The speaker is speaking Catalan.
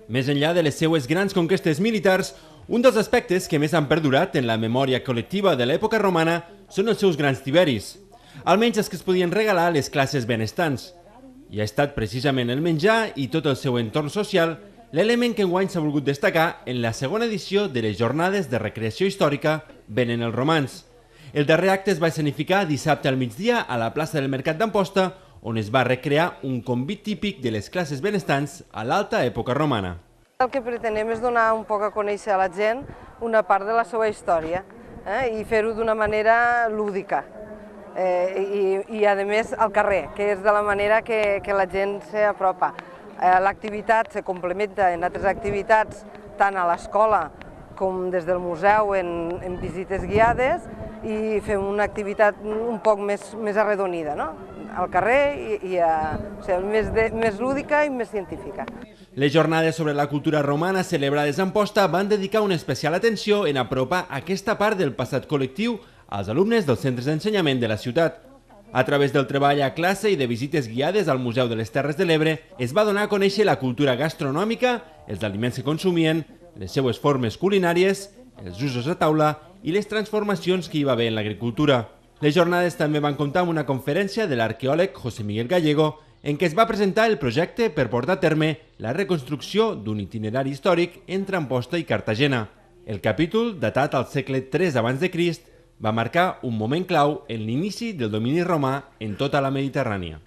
Més enllà de les seues grans conquestes militars, un dels aspectes que més han perdurat en la memòria col·lectiva de l'època romana són els seus grans tiberis, almenys els que es podien regalar a les classes benestants. I ha estat precisament el menjar i tot el seu entorn social l'element que enguany s'ha volgut destacar en la segona edició de les jornades de recreació històrica Venen els romans. El darrer acte es va escenificar dissabte al migdia a la plaça del Mercat d'Amposta, on es va recrear un convit típic de les classes benestants a l'alta època romana. El que pretenem és donar un poc a conèixer a la gent una part de la seva història i fer-ho d'una manera lúdica i a més al carrer, que és de la manera que la gent s'apropa. L'activitat se complementa en altres activitats tant a l'escola com des del museu en visites guiades i fem una activitat un poc més arredonida, no? Al carrer i més lúdica i més científica. Les jornades sobre la cultura romana celebrades a Amposta van dedicar una especial atenció en apropar aquesta part del passat col·lectiu als alumnes dels centres d'ensenyament de la ciutat. A través del treball a classe i de visites guiades al Museu de les Terres de l'Ebre es va donar a conèixer la cultura gastronòmica, els aliments que consumien, les seues formes culinàries, els usos a taula i les transformacions que hi va haver en l'agricultura. Les jornades també van comptar amb una conferència de l'arqueòleg José Miguel Gallego en què es va presentar el projecte per portar a terme la reconstrucció d'un itinerari històric entre Amposta i Cartagena. El capítol, datat al segle III abans de Crist, va marcar un moment clau en l'inici del domini romà en tota la Mediterrània.